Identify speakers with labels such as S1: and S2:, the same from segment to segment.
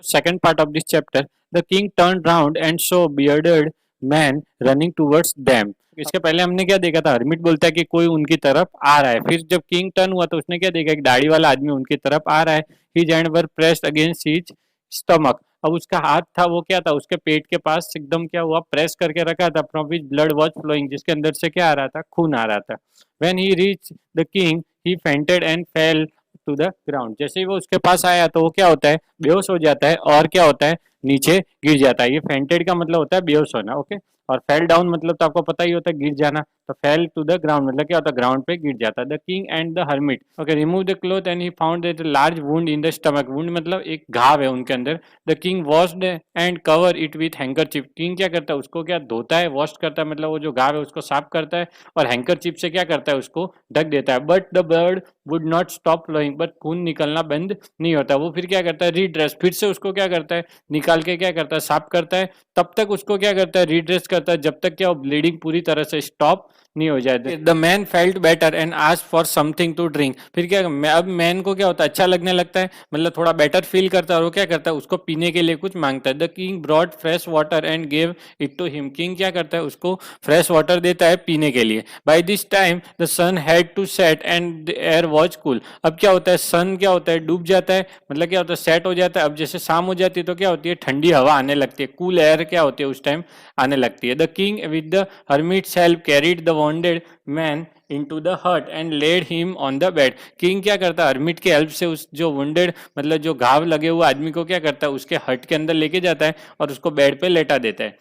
S1: Second part of this chapter, the king turned round and saw bearded man running towards them. इसके पहले हमने क्या देखा था, हर्मिट बोलता है कि कोई उनकी तरफ आ रहा है। फिर जब किंग टर्न हुआ तो उसने क्या देखा, एक दाढ़ी वाला आदमी उनकी तरफ आ रहा है। हिज हैंड वर प्रेस्ड अगेंस्ट हिज स्टमक। अब उसका हाथ था वो क्या था, उसके पेट के पास एकदम क्या हुआ, प्रेस करके रखा था। From which blood was flowing, जिसके अंदर से क्या आ रहा था, खून आ रहा था। When he reach the king he fainted and fell to the ground. जैसे ही वो उसके पास आया तो वो क्या होता है, बेहोश हो जाता है और क्या होता है, नीचे गिर जाता है। ये फेंटेड का मतलब होता है बेहोश होना, ओके। और फेल डाउन मतलब तो आपको पता ही होता है, गिर जाना। तो फेल टू द ग्राउंड मतलब क्या होता है, ग्राउंड पे गिर जाता है। The king and the hermit okay remove the cloth and he found that large wound in the stomach. Wound मतलब एक घाव है उनके अंदर। The king washed and cover it with handkerchief. King क्या करता है, उसको क्या धोता है, वॉश करता है, मतलब वो जो घाव है उसको साफ करता है और हैंकरचीफ से क्या करता है, उसको ढक देता है। But the blood would not stop flowing, but खून निकलना बंद नहीं होता। वो फिर क्या करता है, रीड्रेस, फिर से उसको क्या करता है, निकाल के क्या करता है, साफ करता है। तब तक उसको क्या करता है, रीड्रेस करता है, जब तक क्या ब्लीडिंग पूरी तरह से स्टॉप नहीं हो जाए। The man felt better and asked for something to drink. फिर क्या, अब मैन को क्या होता है, अच्छा लगने लगता है, मतलब थोड़ा बेटर फील करता है और वो क्या करता है, उसको पीने के लिए कुछ मांगता है। The king brought fresh water and gave it to him. King क्या करता है, उसको फ्रेश वाटर देता है पीने के लिए। By this time the sun had to set and the air was cool. अब क्या होता है, सन क्या होता है, डूब जाता है, मतलब क्या होता है, सेट हो जाता है। अब जैसे शाम हो जाती है तो क्या होती है, ठंडी हवा आने लगती है, कूल एयर क्या होती है उस टाइम आने लगती है। The king with the hermits help carried the wounded man into the hut and laid him on the bed। King क्या करता है, हर्मिट की हेल्प से उस जो वुंडेड मतलब जो घाव लगे हुए आदमी को क्या करता है, उसके हट के अंदर लेके जाता है और उसको बेड पे लेटा देता है।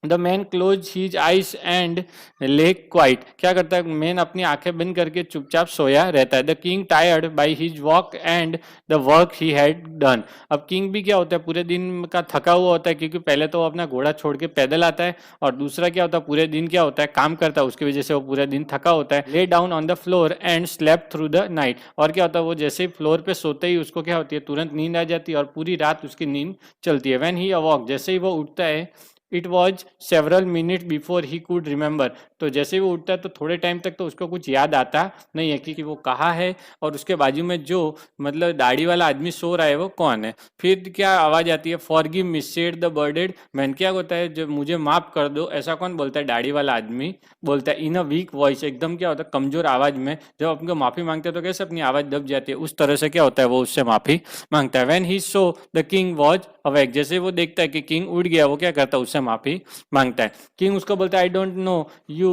S1: The man close his eyes and lay quite. क्या करता है, मैन अपनी आंखें बंद करके चुपचाप सोया रहता है। The king tired by his walk and the work he had done. अब किंग भी क्या होता है, पूरे दिन का थका हुआ होता है, क्योंकि पहले तो वो अपना घोड़ा छोड़ के पैदल आता है और दूसरा क्या होता है, पूरे दिन क्या होता है, काम करता है, उसकी वजह से वो पूरे दिन थका होता है। Lay down on the floor and slept through the night. और क्या होता है, वो जैसे ही फ्लोर पे सोते ही उसको क्या होती है, तुरंत नींद आ जाती है और पूरी रात उसकी नींद चलती है। व्हेन ही अवॉक, जैसे ही वो उठता है, it was several minute before he could remember. तो जैसे ही वो उठता है तो थोड़े टाइम तक तो उसको कुछ याद आता नहीं है कि वो कहाँ है और उसके बाजू में जो मतलब दाढ़ी वाला आदमी सो रहा है वो कौन है। फिर क्या आवाज आती है, forgive me said the budded man. क्या होता है, जो मुझे माफ कर दो, ऐसा कौन बोलता है, दाढ़ी वाला आदमी बोलता है। इन अ वीक वॉइस, एकदम क्या होता है, कमजोर आवाज में। जब आपको माफी मांगते हैं तो कैसे अपनी आवाज दब जाती है, उस तरह से क्या होता है, वो उससे माफी मांगता है। When he so the king was awake, जैसे वो देखता है कि किंग उठ गया, वो क्या करता है, उससे माफी मांगता है। किंग उसको बोलता है, आई डोंट नो यू,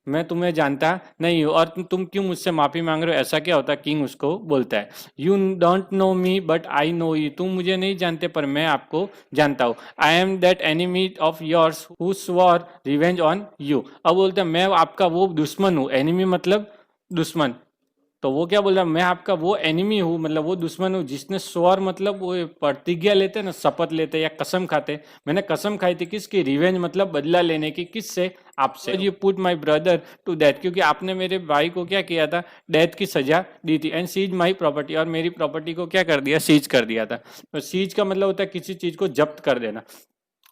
S1: मैं तुम्हें जानता नहीं हूँ और तुम क्यों मुझसे माफी मांग रहे हो, ऐसा क्या होता है, किंग उसको बोलता है। You don't know me but I know you, तुम मुझे नहीं जानते पर मैं आपको जानता हूँ। I am that enemy of yours who swore revenge on you. अब बोलते हैं, मैं आपका वो दुश्मन हूँ, एनिमी मतलब दुश्मन। तो वो क्या बोल रहा है, मैं आपका वो एनिमी हूँ, मतलब वो दुश्मन हूँ जिसने स्वर मतलब वो प्रतिज्ञा लेते ना, शपथ लेते या कसम खाते। मैंने कसम खाई थी किसकी, रिवेंज मतलब बदला लेने की, किससे, आपसे। You put my brother to death, क्योंकि आपने मेरे भाई को क्या किया था, डेथ की सजा दी थी। एंड सीज माई प्रॉपर्टी, और मेरी प्रॉपर्टी को क्या कर दिया, सीज कर दिया था। तो सीज का मतलब होता है किसी चीज को जब्त कर देना।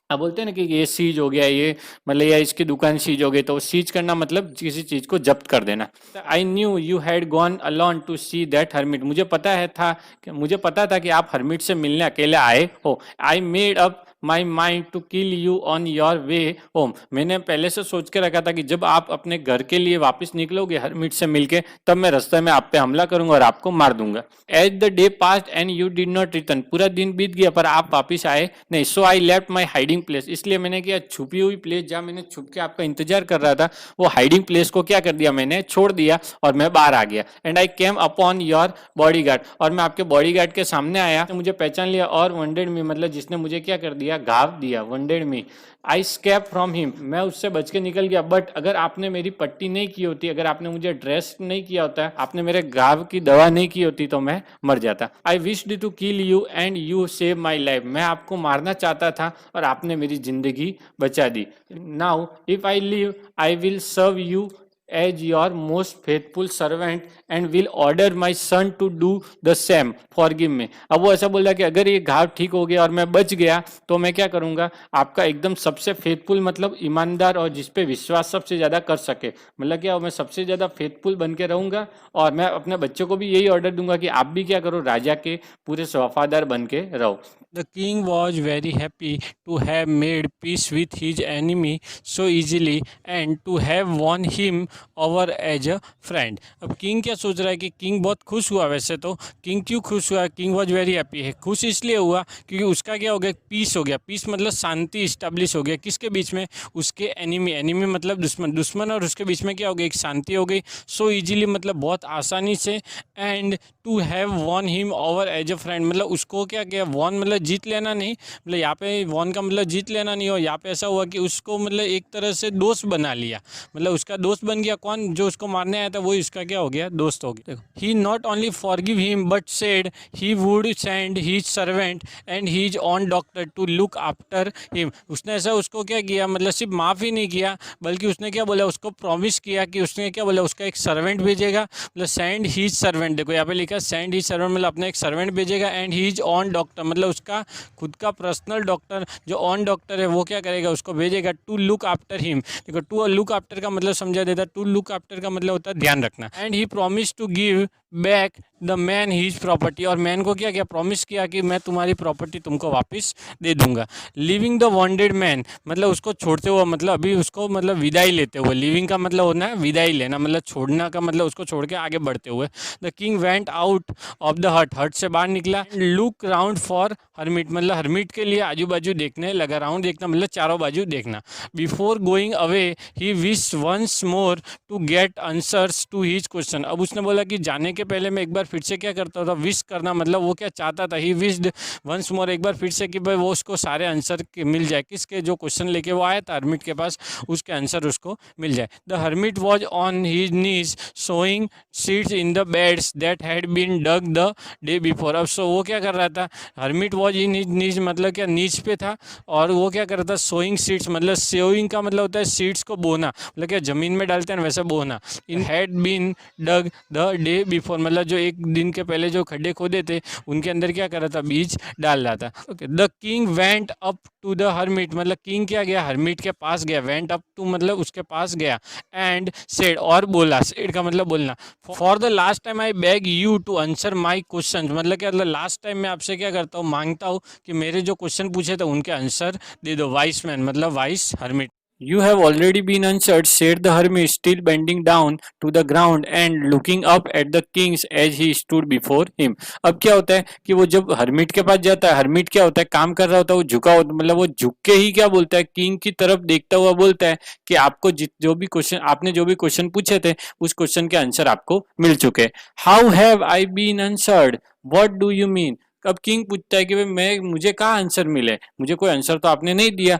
S1: अब बोलते हैं ना कि ये सीज हो गया, ये मतलब या इसकी दुकान सीज हो गई, तो सीज करना मतलब किसी चीज को जब्त कर देना। I knew you had gone alone to see that hermit, मुझे पता था कि आप हर्मिट से मिलने अकेले आए हो। I made up my mind to kill you on your way home, मैंने पहले से सोच के रखा था कि जब आप अपने घर के लिए वापस निकलोगे हर्मिट से मिलके, तब मैं रास्ते में आप पे हमला करूंगा और आपको मार दूंगा। As the day passed and you did not return, पूरा दिन बीत गया पर आप वापिस आए नहीं। So I left my hiding place, इसलिए मैंने क्या, छुपी हुई प्लेस जहाँ मैंने छुप के आपका इंतजार कर रहा था, वो हाइडिंग प्लेस को क्या कर दिया, मैंने छोड़ दिया और मैं बाहर आ गया। And I came upon your body guard, और मैं आपके बॉडी गार्ड के सामने आया, मुझे पहचान लिया और वंडेड मी मतलब जिसने मुझे क्या कर दिया, घाव दिया, wounded me. I escaped from him, मैं उससे बच के निकल गया। बट अगर आपने मेरी पट्टी नहीं की होती, अगर आपने मुझे ड्रेस नहीं किया होता, आपने मेरे घाव की दवा नहीं की होती, तो मैं मर जाता। I wished to kill you and you save my life, मैं आपको मारना चाहता था और आपने मेरी जिंदगी बचा दी। Now if I live I will serve you as your most faithful servant and will order my son to do the same, forgive me। अब वो ऐसा बोल रहा है कि अगर ये घाव ठीक हो गया और मैं बच गया तो मैं क्या करूंगा, आपका एकदम सबसे फेथफुल मतलब ईमानदार और जिसपे विश्वास सबसे ज्यादा कर सके, मतलब क्या मैं सबसे ज्यादा फेथफुल बन के रहूंगा और मैं अपने बच्चों को भी यही ऑर्डर दूंगा कि आप भी क्या करो, राजा के पूरे वफादार बन के रहो।
S2: The king was very happy to have made peace with his enemy so easily and to have won him over as a friend। अब किंग क्या सोच रहा है कि किंग बहुत खुश हुआ। वैसे तो किंग क्यों खुश हुआ, किंग वॉज वेरी हैप्पी है, खुश इसलिए हुआ क्योंकि उसका क्या हो गया, पीस हो गया। पीस मतलब शांति इस्टेब्लिश हो गया, किसके बीच में, उसके एनिमी, एनिमी मतलब दुश्मन, दुश्मन और उसके बीच में क्या हो गया, एक शांति हो गई। सो इजीली मतलब बहुत आसानी से, and to have won him over as a friend मतलब उसको क्या किया, वॉन मतलब जीत लेना नहीं, मतलब यहाँ पे वॉन का मतलब जीत लेना नहीं हो, यहाँ पे ऐसा हुआ कि उसको मतलब एक तरह से दोस्त बना लिया, मतलब उसका दोस्त बन गया। कौन, जो उसको मारने आया था वही उसका क्या हो गया, दोस्त हो गया। He not only forgive him but said he would send his servant and his own doctor to look after him. उसने ऐसा उसको क्या किया, मतलब सिर्फ माफ़ ही नहीं किया बल्कि उसने क्या बोला, उसको प्रॉमिस किया कि उसने क्या बोला, उसका एक सर्वेंट भेजेगा, मतलब सेंड हीज सर्वेंट, देखो यहाँ पे लिखा सेंड हीज सर्वेंट मतलब अपना एक सर्वेंट भेजेगा, एंड हीज ऑन डॉक्टर मतलब उसका खुद का पर्सनल डॉक्टर जो ऑन डॉक्टर है वो क्या करेगा, उसको भेजेगा टू लुक आफ्टर हिम। देखो टू लुक आफ्टर का मतलब समझा देता, टू लुक आफ्टर का मतलब होता है ध्यान रखना। And he promise to give back the man his property, और मैन को क्या किया, प्रॉमिस किया कि मैं तुम्हारी प्रॉपर्टी तुमको वापस दे दूंगा। लिविंग द वॉन्टेड मैन मतलब उसको छोड़ते हुए, मतलब अभी उसको मतलब विदाई लेते हुए, लिविंग का मतलब होना है विदाई लेना, मतलब छोड़ना का मतलब उसको छोड़ के आगे बढ़ते हुए। The king went out of the हट, हट से बाहर निकला। लुक राउंड फॉर हरमिट मतलब हरमिट के लिए आजू बाजू देखने लगा, राउंड देखना मतलब चारों बाजू देखना। Before going away he wish once more to get answers to his question. अब उसने बोला कि जाने के पहले मैं एक बार फिर से क्या करता था, विश करना मतलब वो क्या चाहता था, ही विश्ड वंस मोर एक बार फिर से कि भाई वो उसको सारे आंसर मिल जाए, किसके, जो क्वेश्चन लेके वो आया था हरमिट के पास उसके आंसर उसको मिल जाए। The hermit was on his knees sowing seeds in the beds that had been dug the day before. अब सो वो क्या कर रहा था, hermit was in his knees मतलब क्या नीच पे था, और वो क्या कर रहा था, सोइंग सीड्स मतलब सोइंग का मतलब होता है सीड्स को बोना, मतलब क्या जमीन में डालते हैं वैसे बोना। In had been dug the day before मतलब जो एक दिन के पहले जो खड्डे खोदे थे उनके अंदर क्या कर रहा था, बीज डाल रहा था। Okay, the king went up to the hermit मतलब किंग क्या गया, हरमिट के पास गया, वेंट अप टू मतलब उसके पास गया, एंड सेड और बोला, सेड का मतलब बोलना, for the last time I beg you to answer my question मतलब क्या, लास्ट टाइम मैं आपसे क्या करता हूँ, मांगता हूँ कि मेरे जो क्वेश्चन पूछे थे उनके आंसर दे दो। वाइस मैन मतलब vice hermit.
S1: You have already been answered, said the hermit, still bending down to the ground and looking up at the king as he stood before him। अब क्या होता है कि वो जब हरमिट के पास जाता है, हरमिट क्या होता है, काम कर रहा होता है, वो झुका होता मतलब वो झुक के ही क्या बोलता है, किंग की तरफ देखता हुआ बोलता है कि आपको जो भी क्वेश्चन आपने जो भी क्वेश्चन पूछे थे उस क्वेश्चन के आंसर आपको मिल चुके। How have I been answered, what do you mean. अब किंग पूछता है कि भाई मैं, मुझे कहाँ आंसर मिले, मुझे कोई आंसर तो आपने नहीं दिया।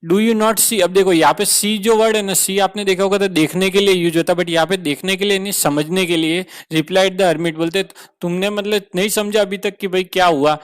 S1: डू यू नॉट सी, अब देखो यहाँ पे सी जो वर्ड है ना, सी आपने देखा होगा तो देखने के लिए यूज होता है, बट यहाँ पे देखने के लिए नहीं, समझने के लिए। रिप्लाइड द हर्मिट बोलते तुमने मतलब नहीं समझा अभी तक कि भाई क्या हुआ।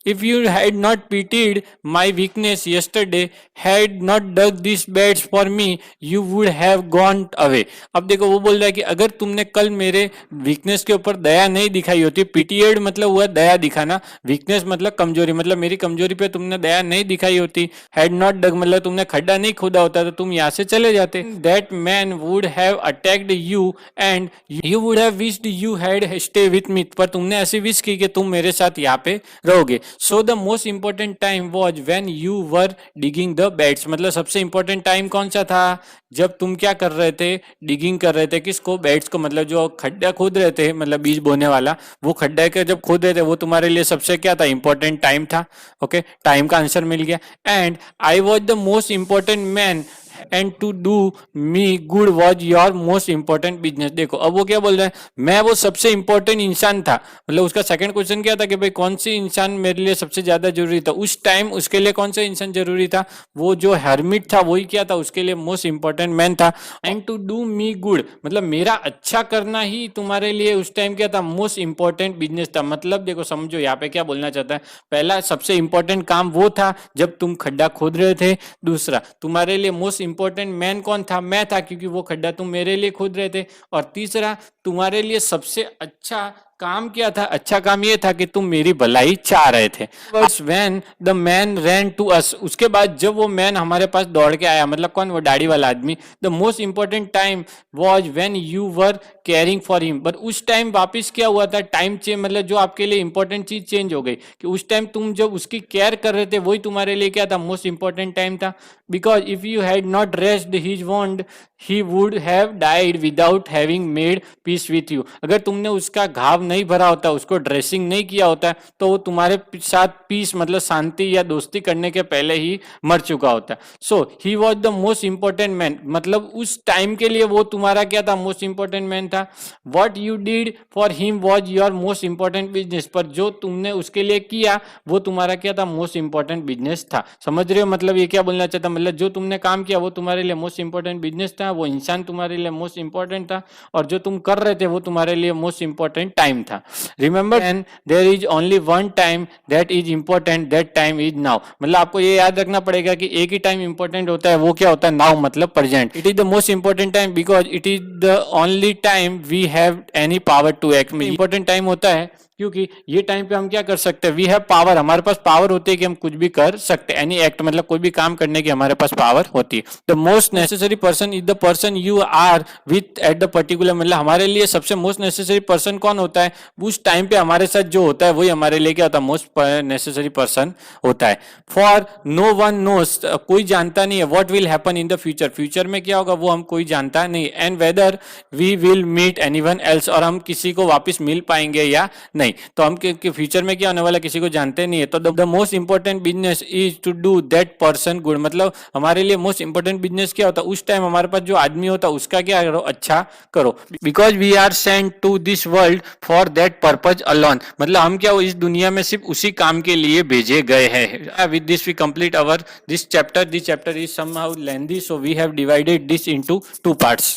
S1: If you had not pitied my weakness yesterday, had not dug these beds for me, you would have gone away। अब देखो वो बोल रहा है कि अगर तुमने कल मेरे वीकनेस के ऊपर दया नहीं दिखाई होती, पिटिएड मतलब हुआ दया दिखाना, वीकनेस मतलब कमजोरी, मतलब मेरी कमजोरी पे तुमने दया नहीं दिखाई होती। हैड नॉट डग मतलब तुमने खड्डा नहीं खोदा होता तो तुम यहाँ से चले जाते। That man would have attacked you and you would have wished you had stay with me, पर तुमने ऐसी विश की कि तुम मेरे साथ यहाँ पे रहोगे। So the most important time was when you were digging the beds मतलब सबसे इंपॉर्टेंट टाइम कौन सा था, जब तुम क्या कर रहे थे, डिगिंग कर रहे थे, किसको, बेड्स को, मतलब जो खड्डा खोद रहे थे, मतलब बीज बोने वाला वो खड्डा के जब खोद रहे थे वो तुम्हारे लिए सबसे क्या था, इंपॉर्टेंट टाइम था। ओके, टाइम का आंसर मिल गया। And I was the most important man and to do me good was your most important business. देखो अब वो क्या बोल रहा है, मैं वो सबसे इंपॉर्टेंट इंसान था, मतलब उसका सेकंड क्वेश्चन क्या था कि भाई कौन सी इंसान मेरे लिए सबसे ज्यादा जरूरी था उस टाइम, उसके लिए कौन सा इंसान जरूरी था, वो जो हर्मिट था वही क्या था, उसके लिए मोस्ट इंपॉर्टेंट मैन था। And to do me good मतलब मेरा अच्छा करना ही तुम्हारे लिए उस टाइम क्या था, मोस्ट इंपॉर्टेंट बिजनेस था। मतलब देखो समझो यहाँ पे क्या बोलना चाहता है, पहला सबसे इंपॉर्टेंट काम वो था जब तुम खड्डा खोद रहे थे, दूसरा तुम्हारे लिए मोस्ट इंपॉर्टेंट मैन कौन था? मैं था, क्योंकि वो खड्डा तुम मेरे लिए खोद रहे थे। और तीसरा, तुम्हारे लिए सबसे अच्छा काम क्या था? अच्छा काम ये था कि तुम मेरी भलाई चाह रहे थे। When the man ran to us, उसके बाद जब वो मैन हमारे पास दौड़ के आया, मतलब कौन? वो दाढ़ी वाला आदमी। The most important time was when you were caring for him, but उस टाइम वापिस क्या हुआ था? टाइम चेंज, मतलब जो आपके लिए इंपॉर्टेंट चीज चेंज हो गई, कि उस टाइम तुम जब उसकी केयर कर रहे थे वही तुम्हारे लिए क्या था? मोस्ट इंपॉर्टेंट टाइम था। Because if you had not rest his wound he would have died without having made peace with you, अगर तुमने उसका घाव नहीं भरा होता, उसको ड्रेसिंग नहीं किया होता, तो वो तुम्हारे साथ पीस मतलब शांति या दोस्ती करने के पहले ही मर चुका होता। So he was the most important man, मतलब उस टाइम के लिए वो तुम्हारा क्या था? मोस्ट इंपॉर्टेंट मैन था। What you did for him was your most important business, पर जो तुमने उसके लिए किया वो तुम्हारा क्या था? मोस्ट इंपॉर्टेंट बिजनेस था। समझ रहे हो मतलब ये क्या बोलना चाहता? मतलब जो तुमने काम किया वो तुम्हारे लिए मोस्ट इंपॉर्टेंट बिजनेस था, वो इंसान तुम्हारे लिए मोस्ट इंपॉर्टेंट था, और जो तुम कर रहे थे वो तुम्हारे लिए मोस्ट इंपॉर्टेंट टाइम था। Remember, and there is only one time that is important, that time is now, मतलब आपको ये याद रखना पड़ेगा कि एक ही टाइम इंपॉर्टेंट होता है, वो क्या होता है? नाउ, मतलब present. It is the most important time because it is the only time we have any power to act. Important time होता है क्योंकि ये टाइम पे हम क्या कर सकते हैं? वी हैव पावर, हमारे पास पावर होती है कि हम कुछ भी कर सकते हैं। एनी एक्ट मतलब कोई भी काम करने की हमारे पास पावर होती है। The most necessary person is the person you are with at the particular, मतलब हमारे लिए सबसे मोस्ट नेसेसरी पर्सन कौन होता है? उस टाइम पे हमारे साथ जो होता है वही हमारे लिए क्या होता है? मोस्ट नेसेसरी पर्सन होता है। फॉर नो वन नोस, कोई जानता नहीं है what will happen in the future, future में क्या होगा वो हम कोई जानता नहीं। And whether we will meet anyone else, और हम किसी को वापस मिल पाएंगे या नहीं, तो हम फ्यूचर में क्या होने वाला किसी को जानते नहीं है। तो the most important business is to do that person good, मतलब हमारे लिए मोस्ट इंपॉर्टेंट बिजनेस क्या होता है? उस टाइम हमारे पास जो आदमी होता है उसका क्या करो? अच्छा करो। Because we are sent to this world for that purpose alone, मतलब हम क्या इस दुनिया में सिर्फ उसी काम के लिए भेजे गए हैं। With this we complete our this chapter. This chapter is somehow lengthy, so we have divided this into 2 parts.